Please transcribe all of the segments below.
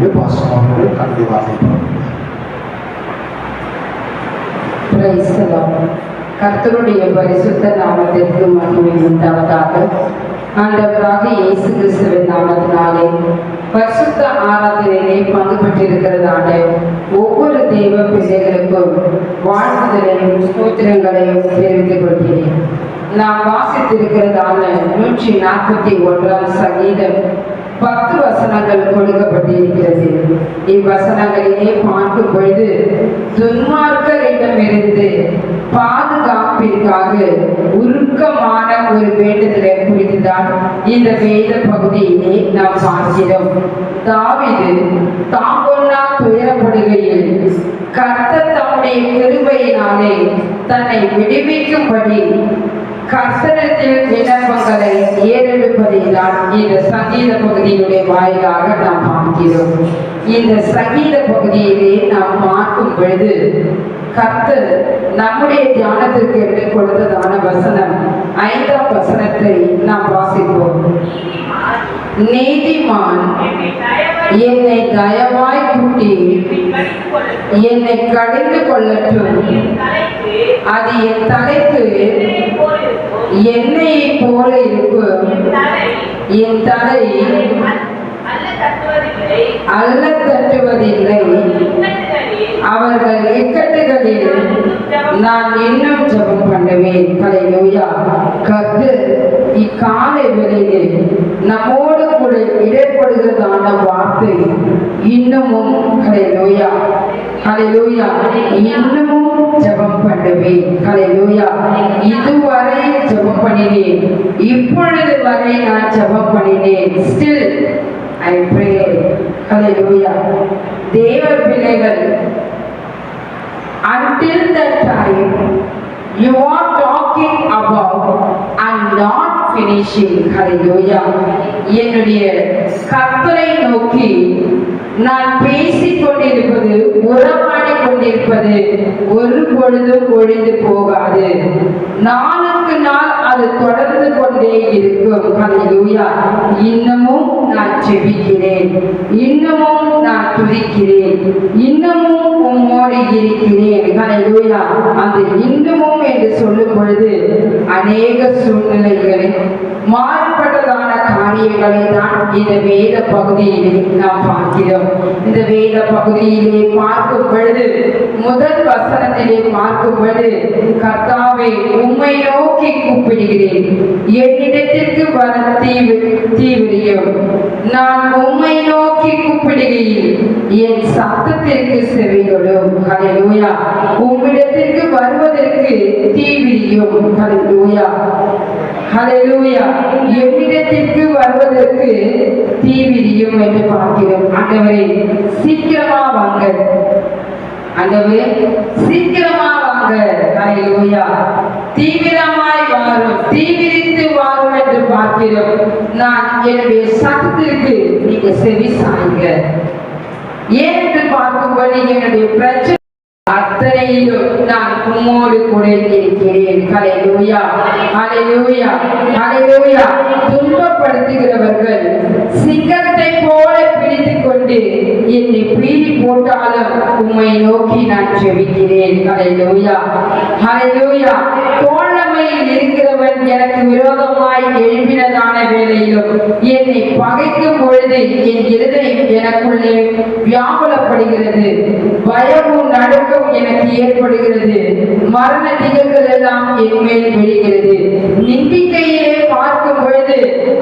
என்று பாசமானவர்கள் கண்டு வாசிப்பார்கள். கர்த்தருடைய பரிசுத்த நாமத்திற்கு மகிமை உண்டாவதாக. ஆண்டவராக இயேசு கிறிஸ்துவின் நாமத்தினாலே பரிசுத்த ஆராதனையிலே பங்கு பெற்றிருக்கிறதான ஒவ்வொரு தெய்வ பிள்ளைகளுக்கும் வாழ்த்துதலையும் ஸ்தோத்திரங்களையும் தெரிவித்துக் கொள்கிறேன். நாம் வாசித்திருக்கிறதான 141 சங்கீதம் 10 வசனங்கள் கொடுக்கப்பட்டிருக்கிறது. இவ்வசனங்களிலே பார்க்கும் பொழுது துன்மார்க்கரிடமிருந்து பாதுகாப்பிற்காக உருக்கமான ஒரு வேண்டுதலை குறித்துதான் இந்த வேத பகுதியிலே நாம் பார்க்கிறோம். தாவீது தாங்கொன்னா துயரப்படுகையில் கர்த்தர் தம்முடைய கிருபையினாலே தன்னை விடுவிக்கும்படி கர்த்தரிடத்தில் விண்ணப்பங்களை ஏறெடுப்பதைதான் இந்த சங்கீத பகுதியினுடைய வாயிலாக நாம் பார்க்கிறோம். இந்த சங்கீத பகுதியிலே நாம் பார்க்கும் பொழுது கர்த்தர் நம்முடைய தியானத்திற்கு எடுத்துக் கொடுத்ததான வசனம் 5ஆம் வசனத்தை நாம் வாசிப்போம். நீதிமான் என்னை தயவாய் கூட்டி என்னை கடிந்து கொள்ளட்டும், அது என் தலைக்கு எண்ணெயை போல இருக்கும், என் தலை அல்ல தட்டுவதில்லை, அவர்கள் இக்கட்டுகளில் நான் இன்னும் ஜெபம் பண்ணுவேன். ஹல்லேலூயா. கர்த்தர் இக்காலை வேளையிலே நம்மோடு கூட இடைப்படுகிறதான வார்த்தை இன்னமும் ஹல்லேலூயா ஹல்லேலூயா இன்னமும் ஜெபம் பண்ணுவேன். ஹல்லேலூயா. இதுவரை ஜெபம் பண்ணினேன், இப்பொழுது வரை நான் ஜெபம் பண்ணினேன். Still I pray. Hallelujah. தேவ பிள்ளைகள், until that time you are talking about and not finishing. Hallelujah. என்னுடைய கர்த்தரை நோக்கி நான் பேசிக் கொண்டிருப்பது, உறவாடி கொண்டிருப்பது ஒரு பொழுதும் ஒழிந்து போகாது. நாளுக்கு நாள் அது தொடர்ந்து கொண்டே இருக்கும். ஹல்லேலூயா. இன்னமும் நான் ஜெபிக்கிறேன், இன்னமும் நான் துதிக்கிறேன், இன்னமும் உம்மோடு இருக்கிறேன். ஹல்லேலூயா. அந்த இன்னமும் என்று சொல்லும் பொழுது அநேக சூழ்நிலைகளில் மாறுபட்டதான காரியங்களை தான் இந்த வேத பகுதியிலே நாம் பார்க்கிறோம். இந்த வேத பகுதியிலே பார்க்கும் பொழுது முதல் வசனத்திலே பார்க்கும் பொழுது கர்த்தாவே உம்மை நோக்கி கூப்பிடுகிறேன், என்னிடத்திற்கு வர தீவிரியும், நான் உம்மை நோக்கி கூப்பிடுகையில் என் சத்தத்திற்கு செவிகொடும். ஹல்லேலூயா. உம்மிடத்திற்கு வருவதற்கு தீவிரியும். ஹல்லேலூயா ஹல்லேலூயா. என்னிடத்திற்கு வருவதற்கு தீவிரியும் என்று பார்க்கிறோம். ஆண்டவரே சீக்கிரமா வாங்க, ஆண்டவரே சீக்கிரமா வாங்க. ஹல்லேலூயா. தீவிரமாய் வாரும், தீவிரித்து வாரும் என்று பார்க்கிறோம். நான் என்னுடைய சத்தத்திற்கு நீங்க செவி சாய்ங்க. ஏன் என்று பார்க்கும்போது என்னுடைய பிரச்சனை அத்தனையிலும் நான் உம்மோடு கூட இருக்கிறேன். ஹல்லேலூயா ஹல்லேலூயா ஹல்லேலூயா. துன்பப்படுத்துகிறவர்கள் சிங்கத்தை போல பிடித்துக் கொண்டு என்னை பீறி போட்டாலும் உம்மை நோக்கி நான் ஜெபிக்கிறேன். ஹல்லேலூயா ஹல்லேலூயா. தோழமையில் இருக்கிறவன் எனக்கு விரோதமாய் எழுப்பினதான வேளையிலும் என்னை பகைக்கும் பொழுது என் இருதயம் எனக்குள்ளே வியாகுலப்படுகிறது, பயமும் நடுக்கம் எனக்கு ஏற்படுகிறது, மரண நிகழ்வுகள் எல்லாம் என் மேல் விழுகிறது. நம்பிக்கையிலே பார்க்கும் பொழுது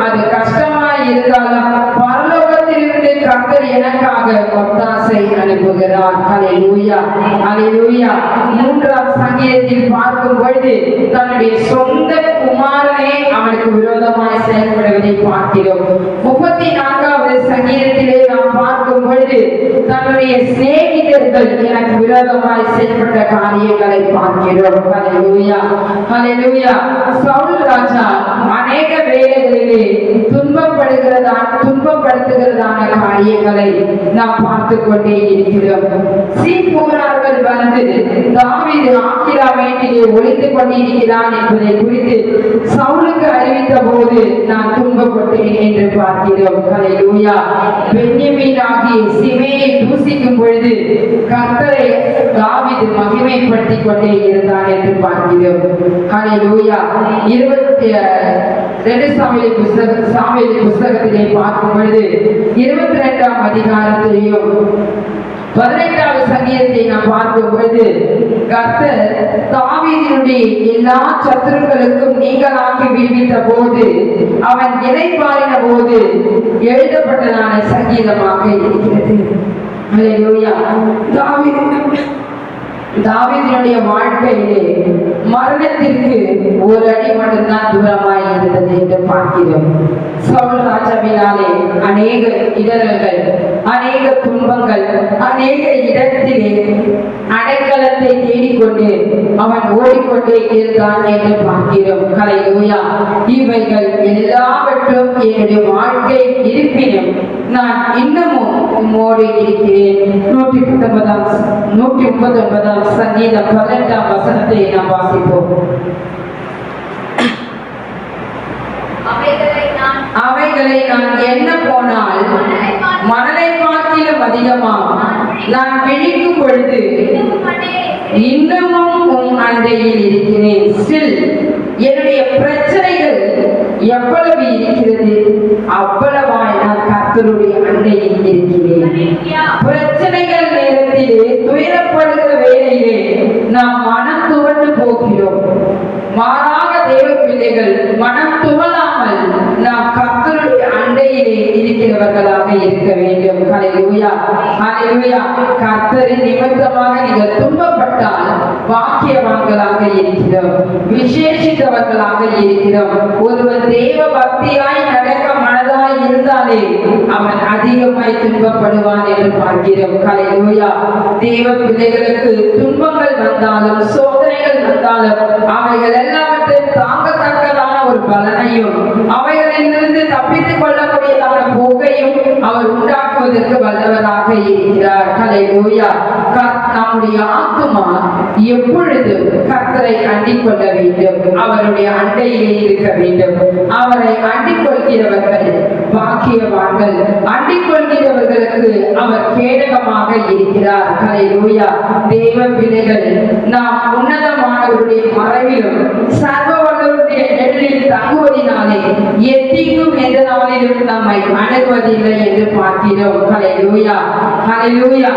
அது கஷ்டமாய் இருந்தாலும் பரலோகத்திலிருந்து கர்த்தர் எனக்காக ஒத்தாசை அனுப்புகிறார். ஹல்லேலூயா ஹல்லேலூயா. 3ஆம் சங்கீதத்தில் பார்க்கும் பொழுது தன்னுடைய சொந்த குமாரனே அவனுக்கு விரோதமாய் செயல்படுவதை பார்க்கிறோம். 34வது சங்கீதத்திலே நாம் பார்க்கும் பொழுது தன்னுடைய சிநேகிதர்கள் எனக்கு விரோதமாய் செயல்பட்ட காரியங்களை பார்க்கிறோம். ஹல்லேலூயா ஹல்லேலூயா. சவுல் ராஜா அநேக வேளைகளிலே துன்பப்படுகிறதான் துன்பப்பட துன்பப்படுத்துகிறதான காரியங்களை நாம் பார்த்து கொண்டே இருக்கிறோம். சீப்போரார்கள் வந்து தாவீது ஆக்கிலா மேட்டிலே ஒளிந்து கொண்டிருக்கிறான் என்பதை குறித்து சவுலுக்கு அறிவித்த போது நான் துன்பப்பட்டேன் என்று பார்க்கிறோம். ஹல்லேலூயா. பென்யமீன் ஆகிய சிமேயை தூசிக்கும் பொழுது கர்த்தரை தாவீது மகிமைப்படுத்திக் கொண்டே இருந்தான் என்று பார்க்கிறோம். ஹல்லேலூயா. 22 சாமுவேல் புஸ்தகத்திலே பார்க்கும் பொழுது 22ஆம் அதிகாரத்திலேயும் 18வது சங்கீதத்தை நாம் பார்க்கும் பொழுது கர்த்தர் தாவீதினுடைய எல்லா சத்துருக்களுக்கும் நீங்களாக்கி விடுவித்த போது அவன் இளைப்பாறின போது எழுதப்பட்டதான சங்கீதமாக இருக்கிறது. ஹல்லேலூயா. தாவீதினுடைய வாழ்க்கையிலே மரணத்திற்கு ஒரு அடி மட்டும்தான் தூரமாய் இருந்தது என்று பார்க்கிறோம். சவுல் ராஜாவினாலே அநேக இடர்கள், அநேக துன்பங்கள், அநேக இடத்திலே அடைக்கலத்தை தேடிக்கொண்டு அவன் ஓடிக்கொண்டே இருந்தான் என்று பார்க்கிறோம். ஹல்லேலூயா. இவைகள் எல்லாவற்றும் என்னுடைய வாழ்க்கை இருப்பினும் நான் இன்னமும் உம்மோடு இருக்கிறேன். 139 சங்கீதம் 18ஆம் வசனத்தை நாம் வாசிப்போம். அவைகளை நான் எண்ண போனால் மணலை பார்க்கிலும் அதிகமாக நான் விழிக்கும் பொழுது இன்னமும் உன் அண்டையில் இருக்கிறேன். ஸ்டில் என்னுடைய பிரச்சனைகள் எவ்வளவு இருக்கிறது அவ்வளவாய் நான் கர்த்தருடைய அண்டையில் இருக்கிறேன். பிரச்சனைகள் நேரத்திலே துயரப்படுகிற வேளையிலே நாம் மனம் துவண்டு போகிறோம். மாறாக தேவ பிள்ளைகள் மனம் துவளாமல் நாம் கர்த்தருடைய அண்டையிலே இருக்கிறவர்களாக இருக்க வேண்டும். ஹல்லேலூயா. ஹல்லேலூயா. கர்த்தரின் நிமித்தமாக நீங்கள் துன்பப்பட்டால் பாக்கியவான்களாக இருக்கிறோம், விசேஷித்தவர்களாக இருக்கிறோம். ஒருவர் தேவ பக்தியாய் நடக்க மனதாய் இருந்தாலே அவன் அதிகமாய் துன்பப்படுவான் என்று பார்க்கிறோம். ஹல்லேலூயா. தேவ பிள்ளைகளுக்கு துன்பங்கள் வந்தாலும் சோதனைகள் வந்தாலும் அவைகள் எல்லாவற்றையும் தாங்கத்தக்கதான ஒரு பலனையும் அவைகளிலிருந்து தப்பித்துக் கொள்ளக்கூடியதான போக்கையும் அவர் உண்டாக்குவதற்கு வல்லவராக இருக்கிறார். ஹல்லேலூயா. நம்முடைய ஆத்துமா எப்பொழுதும் கர்த்தரை அண்டிக் கொள்ள வேண்டும், அவருடைய அண்டையிலே இருக்க வேண்டும். அவரை அண்டிக் கொள்கிறவர்கள் பாக்கியவான்கள். அண்டிக் கொள்கிறவர்களுக்கு அவர் கேடகமாக இருக்கிறார். ஹல்லேலூயா. தேவ பிள்ளைகள் நாம் உன்னதமானவருடைய மறைவிலும் சர்வ வல்லவருடைய நிழலில் தங்குவதினாலே எத்திக்கும் எந்த நாளிலும் நம்மை அணுகுவதில்லை என்று பார்க்கிறோம். ஹல்லேலூயா. ஹல்லேலூயா.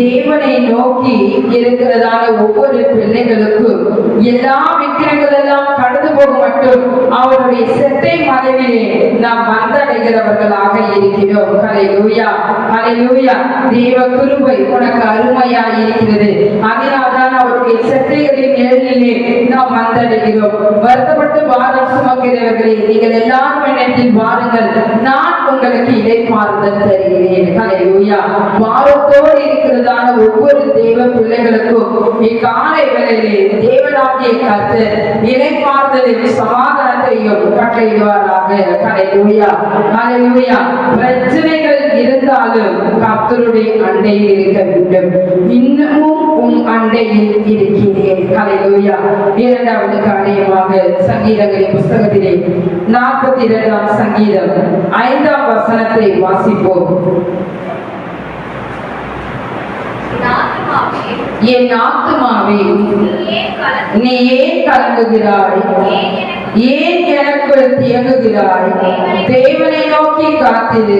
தேவனை நோக்கி இருக்கிறதான ஒவ்வொரு பிள்ளைகளுக்கும் எல்லா விக்கிரங்கள் எல்லாம் கடந்து போக மட்டும் அவருடைய செட்டை மறைவிலே நாம் வந்தடைகிறவர்களாக இருக்கிறோம். ஹல்லேலூயா. ஹல்லேலூயா. தேவ கிருபை உனக்கு அருமையாக இருக்கிறது. அதனால்தான் அவருடைய செட்டைகளின் நிழலிலே நாம் வந்தடைகிறோம். வருத்தப்பட்டு பாரம் சுமக்கிறவர்களே நீங்கள் எல்லாரும் என்னிடத்தில் வாருங்கள், நான் உங்களுக்கு இளைப்பாறுதல் தருகிறேன். ஹல்லேலூயா. பாரத்தோடு இருக்கிறதான ஒவ்வொரு தேவ பிள்ளைகளுக்கும் இக்காலை வேளையிலே தேவனாகிய கர்த்தர் இளைப்பாறுதலையும் சமாதானத்தையும் கட்டளையிடுவாராக. ஹல்லேலூயா. ஹல்லேலூயா. பிரச்சனைகள் இருந்தாலும் கர்த்தருடைய அண்டையில் இருக்க வேண்டும். இன்னமும் உன் அண்டையில் இருக்கிறேன். ஹல்லேலூயா. 2வது காரியமாக சங்கீதங்களின் புஸ்தகத்திலே 42ஆம் சங்கீதம் 5ஆம் வசனத்தை வாசிப்போம். என் ஆத்துமாவே நீ ஏன் கலங்குகிறாய், ஏன் எனக்குள் தியங்குகிறாய்? தேவனை நோக்கி காத்திரு,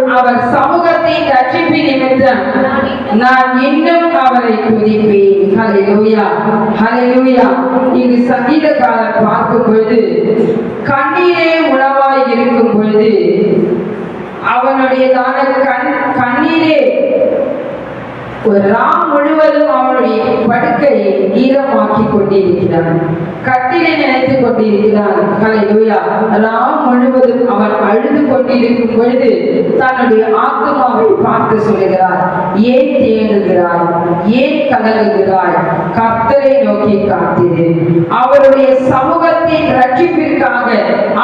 அவர் சமூகத்தின் ரட்சிப்பின் நிமித்தம் நான் இன்னும் அவரை துதிப்பேன். ஹல்லேலூயா. ஹல்லேலூயா. இங்கு சங்கீதக்காரர் பார்க்கும் பொழுது கண்ணீரே உணவாய் இருக்கும் பொழுது அவனுடையதான கண்ணீரே ஒரு ராம் முழுவதும் அவனுடைய படுக்கையை ஈரமாக்கி கொண்டிருக்கிறான், கட்டிலை நினைத்துக் கொண்டிருக்கிறான். ஹல்லேலூயா. ராம் முழுவதும் அவன் அழுது கொண்டிருக்கும் பொழுது தன்னுடைய ஆத்துமாவை பார்த்து சொல்லுகிறார், ஏன் தேங்குகிறாய், ஏன் கலங்குகிறாய்? கர்த்தரை நோக்கி காத்திரு, அவருடைய சமூகத்தின் ரட்சிப்பிற்காக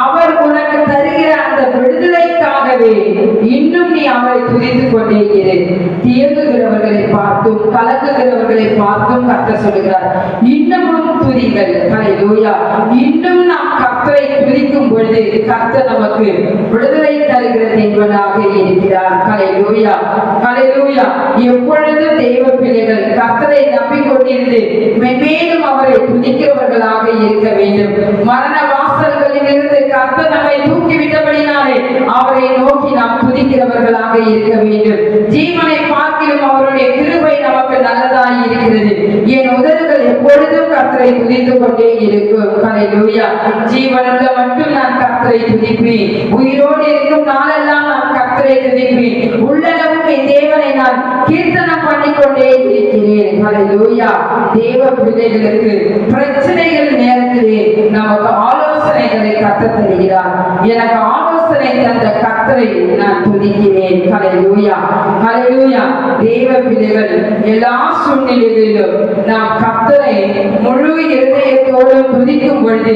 அவர் உனக்கு தருகிற அந்த விடுதலைக்காகவே ஆகவே இன்னும் நீ அவரை துதித்துக் கொண்டே இரு. தியங்குகிறவர்களை பார்த்தும் கலங்குகிறவர்களை பார்த்தும் கர்த்தர் சொல்லுகிறார், இன்னமும் துதிங்கள். ஹல்லேலூயா. இன்னும் நாம் கர்த்தரை துதிக்கும் பொழுது கர்த்தர் நமக்கு விடுதலை தருகிற தேவனாக இருக்கிறார். ஹல்லேலூயா, ஹல்லேலூயா. எப்பொழுதும் தேவ பிள்ளைகள் கர்த்தரை நம்பிக்கொண்டிருந்து மேலும் அவரை துதிக்கிறவர்களாக இருக்க வேண்டும். மரண வாசல்களில் இருந்து கர்த்தர் நம்மை தூக்கிவிட்டபடினாலே அவரை நோக்கி நாம் துதிக்கிறவர்களாக இருக்க வேண்டும். ஜீவனை பார்க்கிலும் அவருடைய கிருபை நமக்கு நல்லதாய் இருக்கிறது. என் உதடுகள் எப்பொழுதும் கர்த்தரை துதித்துக் கொண்டே இருக்கும். ஹல்லேலூயா. ஜீவனுள்ள மட்டும் நான் கர்த்தரை துதிப்பேன். உயிரோடு இருக்கும் நாளெல்லாம் நான் கர்த்தரை துதிப்பேன். உள்ளளவும் என் தேவனை நான் கீர்த்தனம் பண்ணிக்கொண்டே இருக்கிறேன். ஹல்லேலூயா. தேவ பிள்ளைகளுக்கு பிரச்சனைகள் நேரத்திலே நமக்கு ஆலோசனைகளை கர்த்தர் தருகிறார். எனக்கு ஆலோசனை தந்த கர்த்தரை நான் துதிக்கிறேன். ஹல்லேலூயா, ஹல்லேலூயா. தேவ பிள்ளைகள் எல்லா சூழ்நிலைகளிலும் நாம் கர்த்தரை முழு இருதயத்தோடு துதிக்கும் பொழுது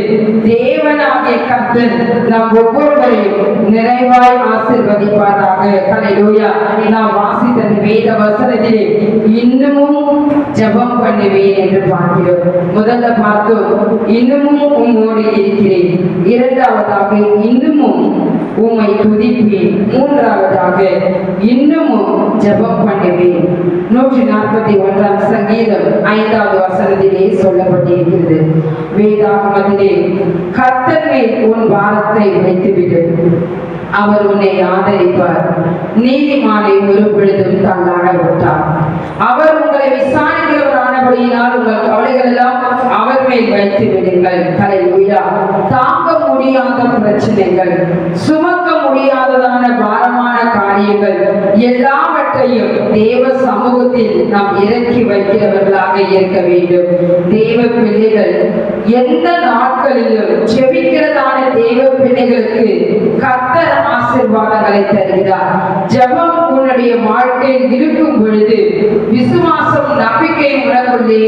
தேவனாகிய கர்த்தர் நம் ஒவ்வொருவரையும் நிறைவாய் ஆசீர்வதிப்பாராக. ஹல்லேலூயா. நாம் வாசித்த வேத வசனத்திலே இன்னமும் ஜெபம் பண்ணுவேன் என்று பார்க்கிறோம். முதல்ல பார்த்தோம், இன்னமும் உம்மோடு இருக்கிறேன். இரண்டாவதாக, இன்னமும் உம்மை துதிப்பேன். மூன்றாவதாக, இன்னமும் ஜெபம் பண்ணுவேன். 141 சங்கீதம் 5வது வசனத்திலே சொல்லப்பட்டிருக்கிறது. வேதாகமத்திலே கர்த்தர் மேல் உன் பாரத்தை வைத்துவிடு, அவர் உன்னை ஆதரிப்பார். நீதிமானை ஒரு பொழுதும் தள்ளாட விட்டார். அவர் உங்களை விசாரிக்கிறவரானபடியினால் உங்கள் கவலைகள் எல்லாம் அவர் மேல் வைத்து விடுங்கள். ஹல்லேலூயா. தாங்க முடியாத பிரச்சனைகள், சுமக்க முடியாததான பாரமான காரியங்கள் எல்லாவற்றையும் தேவ சமூகத்தில் நாம் இறக்கி வைக்கிறவர்களாக இருக்க வேண்டும். தேவ பிள்ளைகள் எந்த நாட்களிலும் செபிக்கிறதான தேவ பிள்ளைகளுக்கு கர்த்தர் ஆசீர்வாதங்களை தருகிறார். ஜெபம் உன்னுடைய வாழ்க்கையில் இருக்கும் பொழுது விசுவாசம், நம்பிக்கை உனக்குள்ளே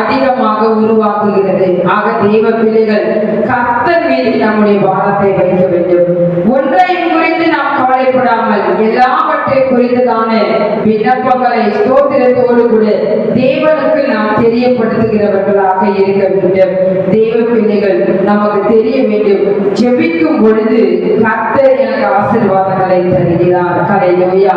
அதிகமாக உருவாக்குகிறது. ஆக தேவ பிள்ளைகள் கர்த்தர் மீது நம்முடைய பாரத்தை வைக்க வேண்டும். ஒன்றையும் குறித்து நாம் கவலைப்படாமல் எல்லாவற்றை குறித்ததான விண்ணப்பங்களை ஸ்தோத்திரத்தோடு கூட தேவனுக்கு நாம் தெரியப்படுத்துகிறவர்களாக இருக்க வேண்டும். தேவ பிள்ளைகள் நமக்கு தெரிய வேண்டும், ஜெபிக்கும் பொழுது கர்த்தர் எனக்கு ஆசீர்வாதங்களை தருகிறார். ஹல்லேலூயா.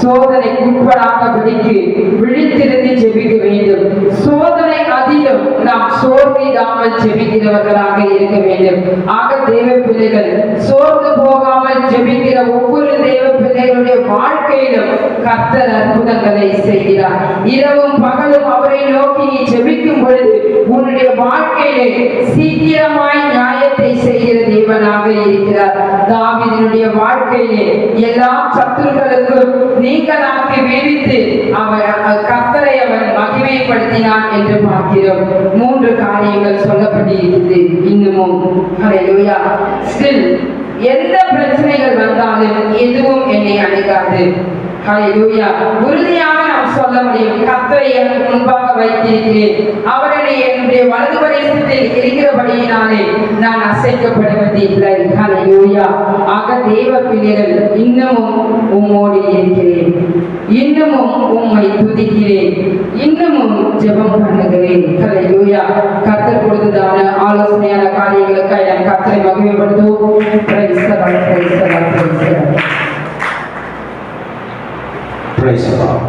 சோதனைக்கு உட்படாதபடிக்கு விழித்திருந்து ஜெபிக்க வேண்டும். சோதனை அதிலும் நாம் சோர்விடாமல் ஜெபிக்கிறவர்களாக இருக்க வேண்டும். ஆக தேவ பிள்ளைகள் சோர்ந்து போகாமல் ஜெபிக்கிற ஒவ்வொரு தேவ பிள்ளைகளுடைய வாழ்க்கையிலும் கர்த்தர் அற்புதங்களை செய்கிறார். இரவும் பகலும் அவரை நோக்கி நீ ஜெபிக்கும் பொழுது உன்னுடைய வாழ்க்கையிலே சீக்கிரமாய் நியாயத்தை செய்கிற தேவனாக இருக்கிறார். தாவீதினுடைய வாழ்க்கையிலே எல்லா சத்துருக்களுக்கும் நீங்களாக்கி வீழ்த்து கர்த்தரை அவன் மகிமைப்படுத்தினான் என்று பார்க்கிறோம். 3 காரியங்கள் சொல்லப்பட்டிருக்கிறது. இன்னமும் ஹல்லேலூயா. ஸ்டில் எந்த பிரச்சனைகள் வந்தாலும் எதுவும் என்னை அணுகாது. ஹல்லேலூயா. உறுதியாக நாம் சொல்ல முடியும், கர்த்தரை எனக்கு முன்பாக வைத்திருக்கிறேன், அவர் என்னுடைய வலது பரிசத்தில் இருக்கிறபடியினாலே நான் அசைக்கப்படுவது இல்லை. ஹல்லேலூயா. ஆக தேவ பிள்ளைகள் இன்னமும் உம்மோடு இருக்கிறேன், இன்னமும் உம்மை துதிக்கிறேன், இன்னமும் ஜெபம் பண்ணுகிறேன். ஹல்லேலூயா. கர்த்தர் கொடுத்ததான ஆலோசனையான காரியங்களுக்காக நாம் கர்த்தரை மகிமைப்படுத்துவோம். Praise the Lord, praise the Lord, praise the Lord. Praise the Lord.